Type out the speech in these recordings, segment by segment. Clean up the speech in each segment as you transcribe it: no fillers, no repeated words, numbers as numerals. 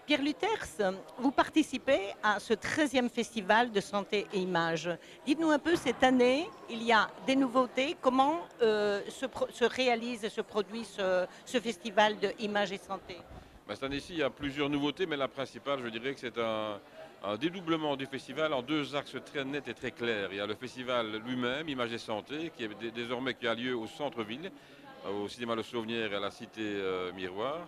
Pierre Luthers, vous participez à ce 13e festival de santé et image. Dites-nous un peu, cette année, il y a des nouveautés. Comment se réalise et se produit ce festival de image et santé? Cette année-ci, il y a plusieurs nouveautés, mais la principale, je dirais que c'est un dédoublement du festival en deux axes très nets et très clairs. Il y a le festival lui-même, Image et Santé, qui est désormais qui a lieu au centre-ville, au cinéma Le Sauvenière et à la cité Miroir,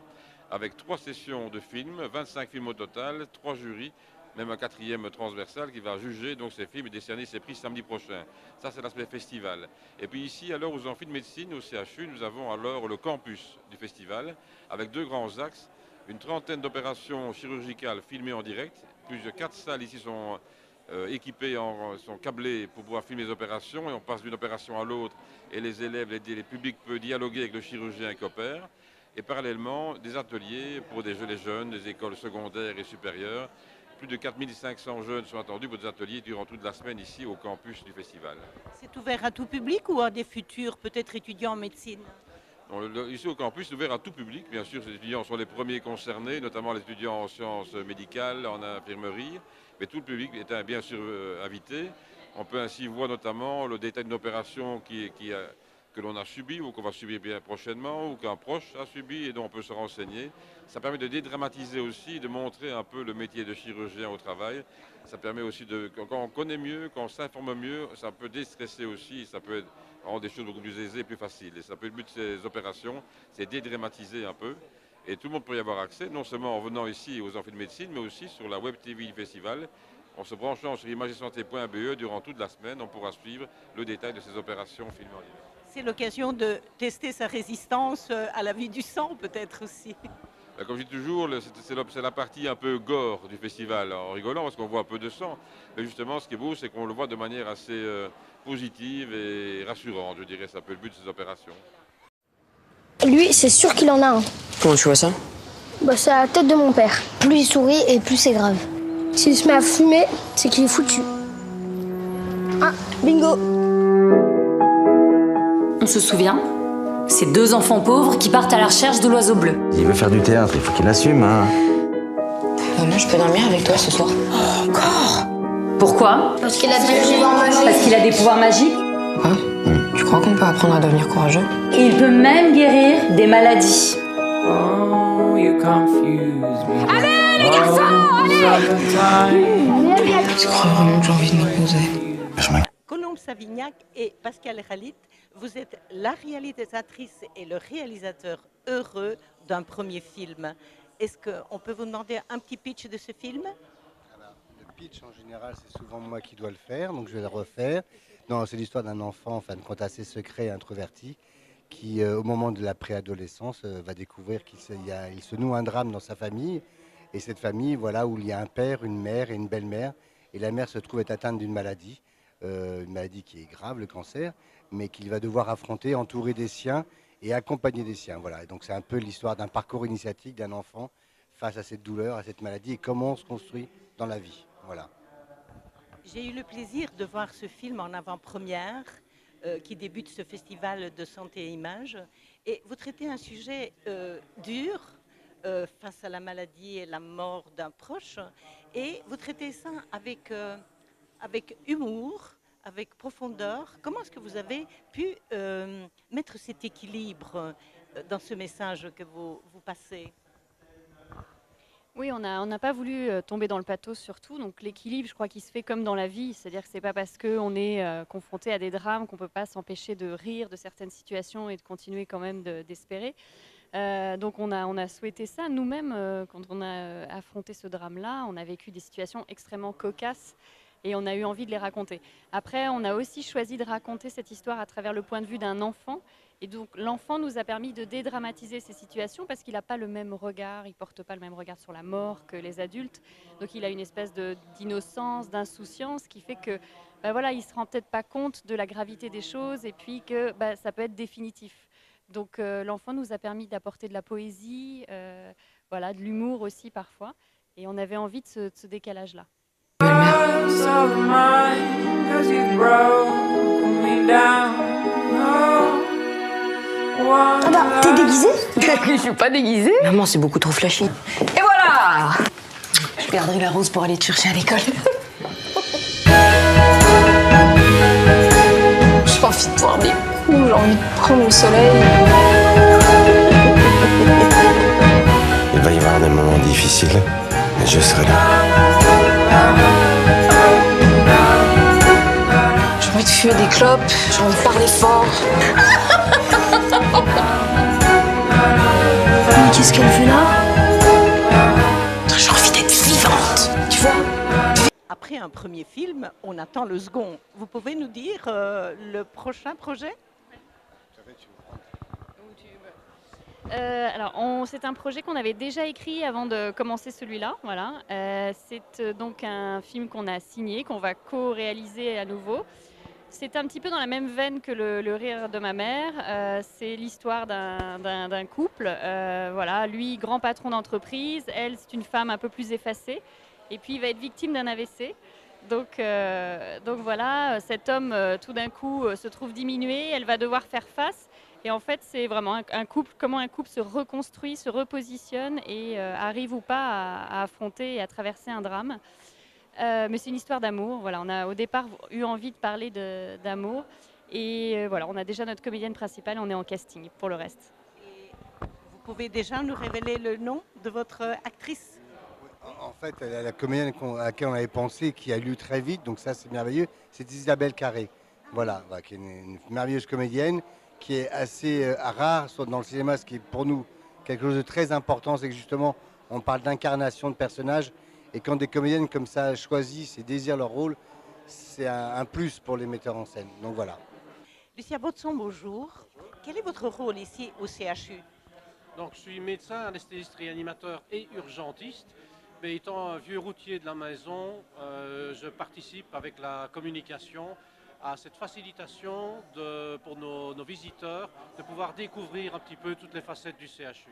avec 3 sessions de films, 25 films au total, 3 jurys, même un 4e transversal qui va juger donc ces films et décerner ses prix samedi prochain. Ça, c'est l'aspect festival. Et puis ici, alors, aux amphis de médecine, au CHU, nous avons alors le campus du festival, avec 2 grands axes. Une trentaine d'opérations chirurgicales filmées en direct. Plus de 4 salles ici sont équipées, sont câblées pour pouvoir filmer les opérations. Et on passe d'une opération à l'autre et les élèves, les publics peuvent dialoguer avec le chirurgien qui opère. Et parallèlement, des ateliers pour les jeunes, des écoles secondaires et supérieures. Plus de 4500 jeunes sont attendus pour des ateliers durant toute la semaine ici au campus du festival. C'est ouvert à tout public ou à des futurs, peut-être étudiants en médecine? Ici au campus, c'est ouvert à tout public. Bien sûr, les étudiants sont les premiers concernés, notamment les étudiants en sciences médicales, en infirmerie. Mais tout le public est bien sûr invité. On peut ainsi voir notamment le détail d'une opération que l'on a subie ou qu'on va subir bien prochainement ou qu'un proche a subi et dont on peut se renseigner. Ça permet de dédramatiser aussi, de montrer un peu le métier de chirurgien au travail. Ça permet aussi, quand on connaît mieux, quand on s'informe mieux, ça peut déstresser aussi, ça peut rendre des choses beaucoup plus aisées et plus faciles. Et ça peut, le but de ces opérations, c'est dédramatiser un peu. Et tout le monde peut y avoir accès, non seulement en venant ici aux amphis de médecine, mais aussi sur la web TV du festival. En se branchant sur imagesanté.be durant toute la semaine, on pourra suivre le détail de ces opérations filmées en direct. C'est l'occasion de tester sa résistance à la vue du sang, peut-être aussi. Comme je dis toujours, c'est la partie un peu gore du festival, en rigolant parce qu'on voit un peu de sang. Mais justement, ce qui est beau, c'est qu'on le voit de manière assez positive et rassurante, je dirais. C'est un peu le but de ces opérations. Lui, c'est sûr qu'il en a un. Comment tu vois ça? C'est la tête de mon père. Plus il sourit et plus c'est grave. S'il se met à fumer, c'est qu'il est foutu. Ah, bingo! On se souvient? Ces 2 enfants pauvres qui partent à la recherche de l'oiseau bleu. Il veut faire du théâtre, il faut qu'il assume, hein. Maman, je peux dormir avec toi ce soir? Encore? Pourquoi? Parce qu'il a des pouvoirs magiques. Parce qu'il a des pouvoirs magiques? Quoi? Tu crois qu'on peut apprendre à devenir courageux? Et il peut même guérir des maladies. Allez, les garçons, allez! Tu crois vraiment que j'ai envie de me poser? Colombe Savignac et Pascal Ralit, vous êtes la réalisatrice et le réalisateur heureux d'un premier film. Est-ce qu'on peut vous demander un petit pitch de ce film? Le pitch, en général, c'est souvent moi qui dois le faire, donc je vais le refaire. Non, c'est l'histoire d'un enfant, en fin de compte, assez secret et introverti, qui, au moment de la préadolescence, va découvrir qu'il se noue un drame dans sa famille. Et cette famille, voilà, où il y a un père, une mère et une belle-mère. Et la mère se trouve être atteinte d'une maladie qui est grave, le cancer, mais qu'il va devoir affronter, entourer des siens et accompagner des siens. Voilà. Et donc c'est un peu l'histoire d'un parcours initiatique d'un enfant face à cette douleur, à cette maladie, et comment on se construit dans la vie. Voilà. J'ai eu le plaisir de voir ce film en avant-première qui débute ce festival de santé et image. Et vous traitez un sujet dur face à la maladie et la mort d'un proche. Et vous traitez ça avec humour, avec profondeur. Comment est-ce que vous avez pu mettre cet équilibre dans ce message que vous passez? Oui, on n'a pas voulu tomber dans le pathos surtout. Donc l'équilibre, je crois qu'il se fait comme dans la vie. C'est-à-dire que ce n'est pas parce qu'on est confronté à des drames qu'on ne peut pas s'empêcher de rire de certaines situations et de continuer quand même d'espérer. Donc on a souhaité ça. Nous-mêmes, quand on a affronté ce drame-là, on a vécu des situations extrêmement cocasses et on a eu envie de les raconter. Après, on a aussi choisi de raconter cette histoire à travers le point de vue d'un enfant. Et donc l'enfant nous a permis de dédramatiser ces situations parce qu'il n'a pas le même regard, il ne porte pas le même regard sur la mort que les adultes. Donc il a une espèce d'innocence, d'insouciance qui fait que voilà, il ne se rend peut-être pas compte de la gravité des choses et puis que ça peut être définitif. Donc l'enfant nous a permis d'apporter de la poésie, voilà, de l'humour aussi parfois. Et on avait envie de ce décalage-là. T'es déguisée? Je suis pas déguisée. Maman, c'est beaucoup trop flashy. Et voilà! Ah, je garderai la rose pour aller te chercher à l'école. J'ai pas envie de voir des coups, j'ai envie de prendre le soleil. Il va y avoir des moments difficiles, mais je serai là. J'ai envie de fumer des clopes, j'ai envie de parler fort. Mais qu'est-ce qu'elle fait là? J'ai envie d'être vivante, tu vois. Après un premier film, on attend le second. Vous pouvez nous dire le prochain projet? C'est un projet qu'on avait déjà écrit avant de commencer celui-là. Voilà. C'est donc un film qu'on a signé, qu'on va co-réaliser à nouveau. C'est un petit peu dans la même veine que le rire de ma mère. C'est l'histoire d'un couple. Voilà. Lui, grand patron d'entreprise. Elle, c'est une femme un peu plus effacée. Et puis, il va être victime d'un AVC. Donc voilà, cet homme, tout d'un coup, se trouve diminué. Elle va devoir faire face. Et en fait, c'est vraiment un couple, comment un couple se reconstruit, se repositionne et arrive ou pas à affronter et à traverser un drame. Mais c'est une histoire d'amour. Voilà, on a au départ eu envie de parler d'amour. Et voilà, on a déjà notre comédienne principale, on est en casting pour le reste. Et vous pouvez déjà nous révéler le nom de votre actrice? En fait, la comédienne à laquelle on avait pensé, qui a lu très vite, donc ça c'est merveilleux, c'est Isabelle Carré. Voilà, qui est une merveilleuse comédienne, qui est assez rare dans le cinéma, ce qui est pour nous quelque chose de très important, c'est que justement on parle d'incarnation de personnages, et quand des comédiennes comme ça choisissent et désirent leur rôle, c'est un plus pour les metteurs en scène. Donc voilà. Lucia Botson, bonjour. Quel est votre rôle ici au CHU? Donc, je suis médecin, anesthésiste, réanimateur et urgentiste. Mais étant un vieux routier de la maison, je participe avec la communication à cette facilitation pour nos visiteurs de pouvoir découvrir un petit peu toutes les facettes du CHU.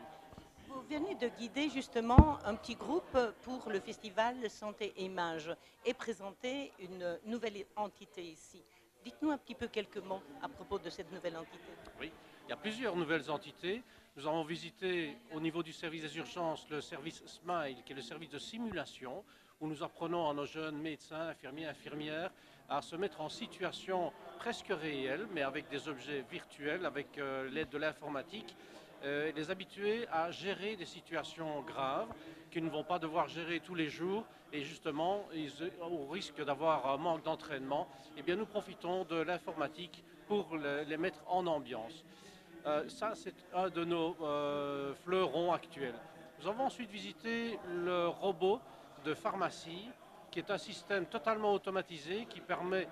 Vous venez de guider justement un petit groupe pour le festival Santé et Images et présenter une nouvelle entité ici. Dites-nous un petit peu quelques mots à propos de cette nouvelle entité. Oui, il y a plusieurs nouvelles entités. Nous avons visité au niveau du service des urgences le service SMILE, qui est le service de simulation, où nous apprenons à nos jeunes médecins, infirmiers, infirmières à se mettre en situation presque réelle, mais avec des objets virtuels, avec l'aide de l'informatique, les habituer à gérer des situations graves qu'ils ne vont pas devoir gérer tous les jours. Et justement, au risque d'avoir un manque d'entraînement, eh bien, nous profitons de l'informatique pour les mettre en ambiance. Ça, c'est un de nos fleurons actuels. Nous avons ensuite visité le robot de pharmacie, qui est un système totalement automatisé qui permet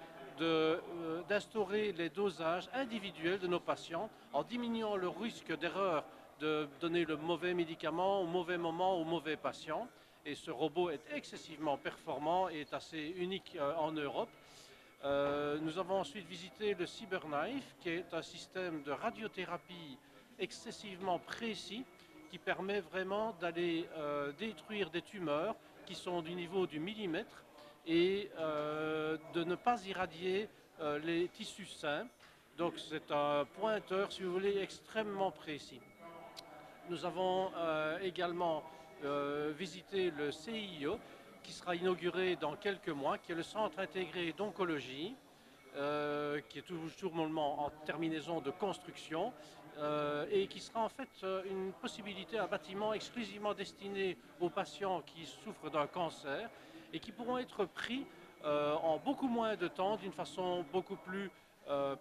d'instaurer les dosages individuels de nos patients en diminuant le risque d'erreur de donner le mauvais médicament au mauvais moment au mauvais patient. Et ce robot est excessivement performant et est assez unique en Europe. Nous avons ensuite visité le CyberKnife, qui est un système de radiothérapie excessivement précis qui permet vraiment d'aller détruire des tumeurs qui sont du niveau du millimètre et de ne pas irradier les tissus sains. Donc c'est un pointeur, si vous voulez, extrêmement précis. Nous avons également visité le CIO, qui sera inauguré dans quelques mois, qui est le centre intégré d'oncologie, qui est toujours en terminaison de construction, et qui sera en fait une possibilité, un bâtiment exclusivement destiné aux patients qui souffrent d'un cancer et qui pourront être pris en beaucoup moins de temps, d'une façon beaucoup plus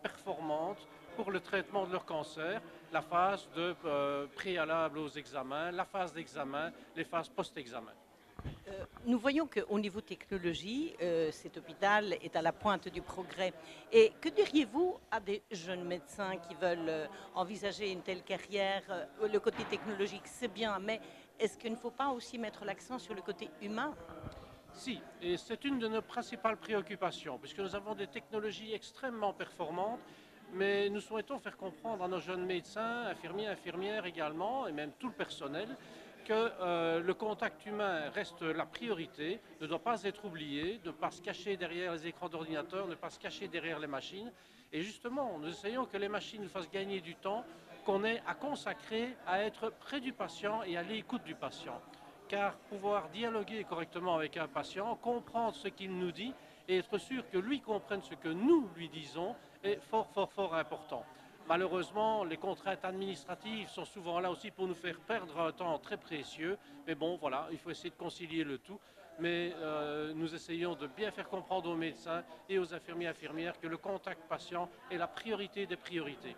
performante pour le traitement de leur cancer, la phase de préalable aux examens, la phase d'examen, les phases post-examen. Nous voyons qu'au niveau technologie, cet hôpital est à la pointe du progrès. Et que diriez-vous à des jeunes médecins qui veulent envisager une telle carrière? Le côté technologique, c'est bien, mais est-ce qu'il ne faut pas aussi mettre l'accent sur le côté humain? Si, et c'est une de nos principales préoccupations, puisque nous avons des technologies extrêmement performantes, mais nous souhaitons faire comprendre à nos jeunes médecins, infirmiers, infirmières également, et même tout le personnel, que le contact humain reste la priorité, ne doit pas être oublié, ne pas se cacher derrière les écrans d'ordinateur, ne pas se cacher derrière les machines. Et justement, nous essayons que les machines nous fassent gagner du temps, qu'on ait à consacrer à être près du patient et à l'écoute du patient. car pouvoir dialoguer correctement avec un patient, comprendre ce qu'il nous dit et être sûr que lui comprenne ce que nous lui disons est fort, fort, fort important. Malheureusement, les contraintes administratives sont souvent là aussi pour nous faire perdre un temps très précieux. Mais bon, voilà, il faut essayer de concilier le tout. Mais nous essayons de bien faire comprendre aux médecins et aux infirmiers et infirmières que le contact patient est la priorité des priorités.